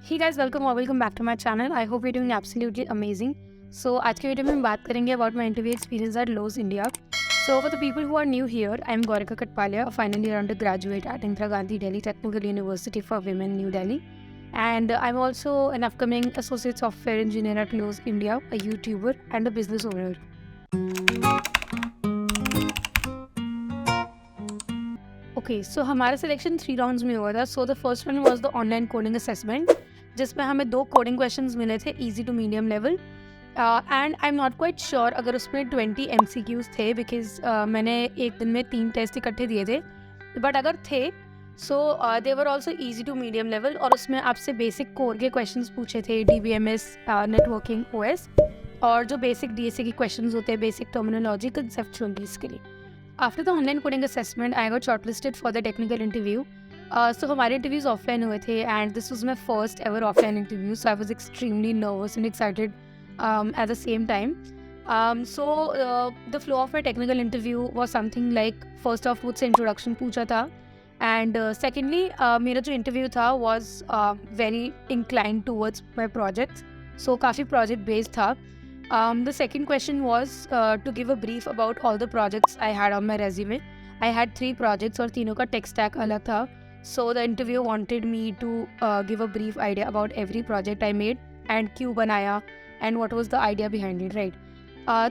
Hey guys, welcome or welcome back to my channel. I hope you're doing absolutely amazing. So आज के video में हम बात करेंगे about my interview experience at Lowe's India. So for the people who are new here, I'm Gaurika Katpalia, a final year undergraduate at Indira Gandhi Delhi Technical University for Women, New Delhi. And I'm also an upcoming associate software engineer at Lowe's India, a YouTuber and a business owner. Okay, so हमारा selection 3 rounds में हुआ था. So the first one was the online coding assessment, जिसमें हमें 2 coding questions मिले थे, easy to medium level. And I'm not quite sure अगर उसमें 20 MCQs थे, बिकॉज मैंने एक दिन में 3 टेस्ट इकट्ठे दिए थे. बट अगर थे so they were also easy to medium level, और उसमें आपसे बेसिक कोर के क्वेश्चंस पूछे थे, DBMS, नेटवर्किंग, OS, और जो बेसिक DSA के क्वेश्चंस होते हैं, basic terminology, conceptual basically. After the online coding assessment I got shortlisted for the technical interview. So हमारे इंटरव्यूज ऑफलाइन हुए थे, and this was my first ever offline interview, so I was extremely nervous and excited at the same time. So the flow of my technical interview was something like, first off मुझसे introduction पूछा था, and secondly मेरा जो interview था was very inclined towards my projects, so काफ़ी project based था. The second question was to give a brief about all the projects I had on my resume. I had 3 projects और तीनों का tech stack अलग था. So the interview wanted me to give a brief idea about every project I made and क्यों बनाया and what was the idea behind it, right?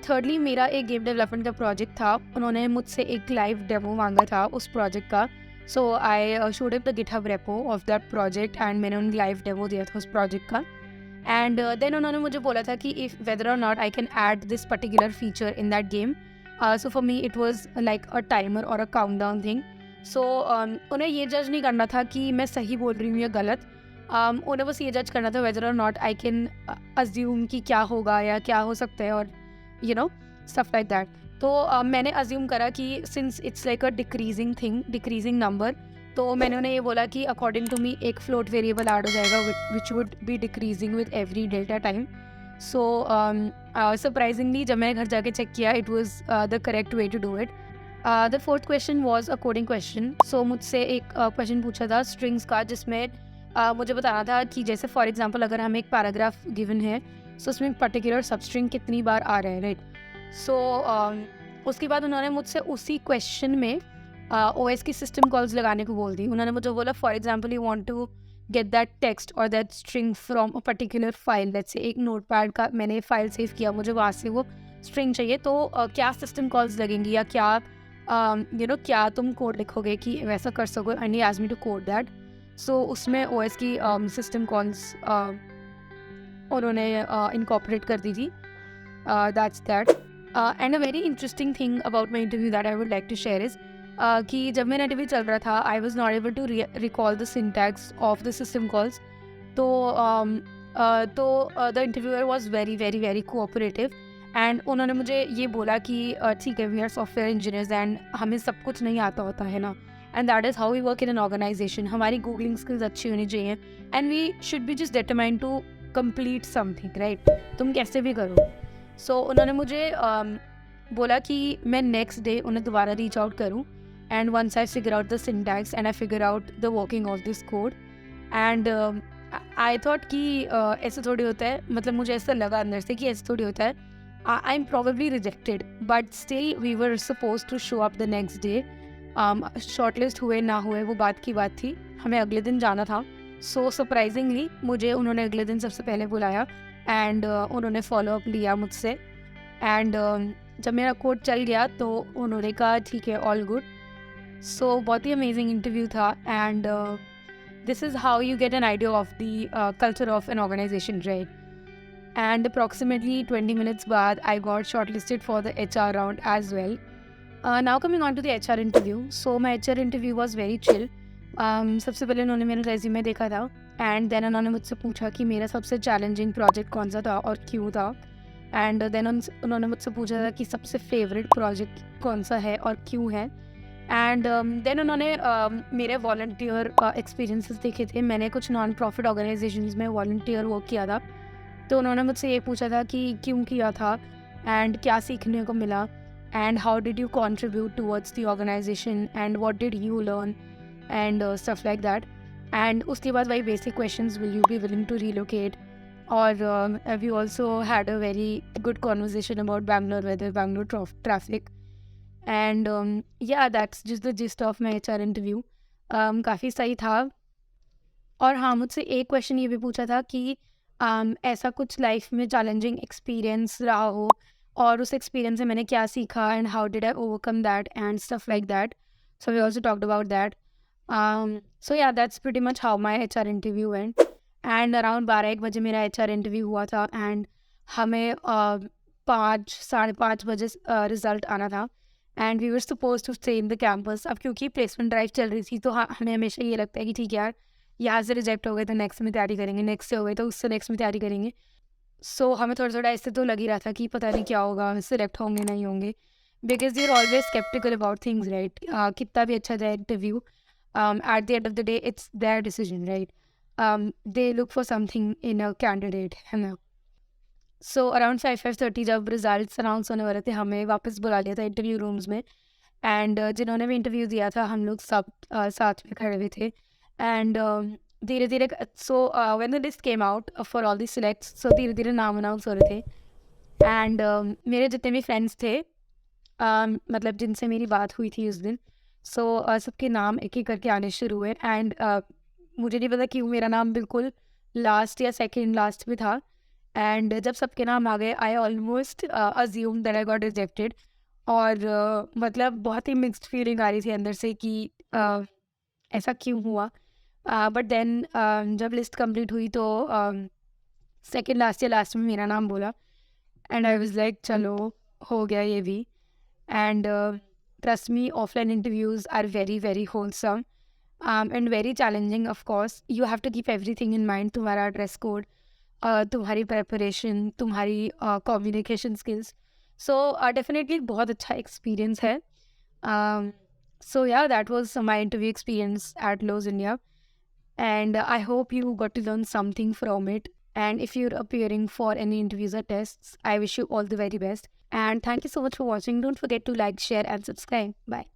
Thirdly, मेरा एक game development का प्रोजेक्ट था. उन्होंने मुझसे एक लाइव डेमो मांगा था उस प्रोजेक्ट का. So I showed up the GitHub repo of that project and मैंने उन्हें लाइव डेमो दिया था उस प्रोजेक्ट का. And then उन्होंने मुझे बोला था कि if whether or not I can add this particular feature in that game. So for me it was like a timer or a countdown thing. So उन्हें ये जज नहीं करना था कि मैं सही बोल रही हूँ या गलत. उन्हें बस ये जज करना था whether or not I can assume कि क्या होगा या क्या हो सकता है, और you know stuff like that. तो मैंने assume करा कि since it's like a decreasing thing, decreasing number, तो मैंने उन्हें ये बोला कि अकॉर्डिंग टू मी एक फ्लोट वेरिएबल ऐड हो जाएगा which would be decreasing with every delta time. So surprisingly जब मैंने घर जाके चेक किया, it was the correct way to do it. The fourth question was a coding question. So मुझसे एक क्वेश्चन पूछा था स्ट्रिंग्स का, जिसमें मुझे बताना था कि जैसे फॉर एग्जांपल अगर हमें एक पैराग्राफ गिवन है, सो उसमें एक पर्टिकुलर सबस्ट्रिंग कितनी बार आ रहा है, राइट? सो उसके बाद उन्होंने मुझसे उसी क्वेश्चन में OS की सिस्टम कॉल्स लगाने को बोल दी. उन्होंने मुझे बोला for example you want to get that text और that string from a particular file, let's say एक नोटपैड का मैंने फाइल सेव किया, मुझे वहाँ से वो स्ट्रिंग चाहिए, तो क्या सिस्टम कॉल्स लगेंगी या क्या क्या तुम कोड लिखोगे कि वैसा कर सको, and he asked me to code that. So उसमें OS की सिस्टम कॉल्स उन्होंने इनकॉर्पोरेट कर दी थी. That's that. And a very interesting thing about my interview that I would like to share is कि जब मेरा इंटरव्यू चल रहा था, I was not able to recall the syntax of the system calls. तो the interviewer was very very very cooperative, and उन्होंने मुझे ये बोला कि ठीक है, we are software engineers and हमें सब कुछ नहीं आता होता है ना, and that is how we work in an organisation. हमारी गूगलिंग स्किल्स अच्छी होनी चाहिए, and we should be just determined to complete something, right? तुम कैसे भी करो. सो उन्होंने मुझे बोला कि मैं नेक्स्ट डे उन्हें दोबारा रीच आउट करूँ, and once I figure out the syntax and I figure out the working of this code, and I thought कि ऐसे थोड़ी होता है, मतलब मुझे ऐसा लगा अंदर से कि ऐसे थोड़ी होता है. I'm probably rejected, but still we were supposed to show up the next day. Shortlist हुए ना हुए वो बात की बात थी, हमें अगले दिन जाना था. So surprisingly मुझे उन्होंने अगले दिन सबसे पहले बुलाया, and उन्होंने फॉलो अप लिया मुझसे, and जब मेरा कोड चल गया तो उन्होंने कहा ठीक है, ऑल गुड. सो बहुत ही अमेजिंग इंटरव्यू था, and this is how you get an idea of the culture of an organisation, right? And approximately 20 minutes बाद I got shortlisted for the HR round as well. Now coming on to the HR interview. So my HR interview was very chill. सबसे पहले उन्होंने मेरा resume देखा था, and then उन्होंने मुझसे पूछा कि मेरा सबसे चैलेंजिंग प्रोजेक्ट कौन सा था और क्यों था. एंड देन उन्होंने मुझसे पूछा था कि सबसे फेवरेट प्रोजेक्ट कौन सा है और क्यों है. एंड देन उन्होंने मेरे वॉलंटियर एक्सपीरियंसेस देखे थे. मैंने कुछ नॉन प्रॉफिट ऑर्गेनाइजेशंस में वॉलंटियर वर्क किया था, तो उन्होंने मुझसे ये पूछा था कि क्यों किया था एंड क्या सीखने को मिला, and how did you contribute towards the organisation, and what did you learn, and stuff like that. And उसके बाद वही basic questions, will you be willing to relocate, और we also had a very good conversation about Bangalore weather, Bangalore traffic, and yeah that's just the gist of my HR interview. काफ़ी सही था। और हाँ, मुझसे एक क्वेश्चन ये भी पूछा था कि ऐसा कुछ लाइफ में चैलेंजिंग एक्सपीरियंस रहा हो और उस एक्सपीरियंस से मैंने क्या सीखा and how did I overcome that and stuff like that. So we also talked about that. So yeah that's pretty much how my HR interview went. And around 12-1 बजे मेरा HR इंटरव्यू हुआ था, and हमें 5 साढ़े 5 बजे result आना था, and we were suppose to stay in the campus. अब क्योंकि प्लेसमेंट ड्राइव चल रही थी तो हाँ, हमें हमेशा ये लगता है कि ठीक है यार, यहाँ से रिजेक्ट हो गए तो नेक्स्ट में तैयारी करेंगे, नेक्स्ट से हो गए तो उससे नेक्स्ट में तैयारी करेंगे। सो हमें थोड़ा थोड़ा ऐसे तो लग ही रहा था कि पता नहीं क्या होगा, सिलेक्ट होंगे नहीं होंगे, because you are always sceptical about things, right. कितना भी अच्छा जाए interview, at the end of the day it's their decision, right. They look for something in a candidate, है ना। सो अराउंड 5-5:30 जब रिजल्ट अनाउंस होने वाले थे, हमें वापस बुला लिया था इंटरव्यू रूम्स में। एंड जिन्होंने भी इंटरव्यू दिया था, हम लोग सब साथ में खड़े हुए थे। एंड धीरे धीरे, so when the list came out for all the selects, so धीरे धीरे नाम अनाउंस हो रहे थे। एंड मेरे जितने भी फ्रेंड्स थे, मतलब जिनसे मेरी बात हुई थी उस दिन, सो सबके नाम एक एक करके आने शुरू हुए। एंड मुझे नहीं पता क्यों मेरा नाम बिल्कुल लास्ट या सेकेंड लास्ट में था। एंड जब सबके नाम आ गए, I almost assume that I got rejected. और मतलब बहुत ही मिक्स्ड फीलिंग आ रही थी अंदर से कि ऐसा क्यों हुआ। बट देन जब लिस्ट कंप्लीट हुई तो सेकेंड लास्ट या लास्ट में मेरा नाम बोला, एंड आई वाज लाइक चलो, हो गया ये भी। And trust me, offline interviews are very very wholesome and very challenging. Of course you have to keep everything in mind, तुम्हारा ड्रेस कोड, तुम्हारी प्रेपरेशन, तुम्हारी कम्युनिकेशन स्किल्स। सो डेफिनेटली बहुत अच्छा एक्सपीरियंस है। So yeah that was my interview experience at Lowe's India, and I hope you got to learn something from it. And if you're appearing for any interviews or tests, I wish you all the very best. And thank you so much for watching. Don't forget to like, share, and subscribe. Bye.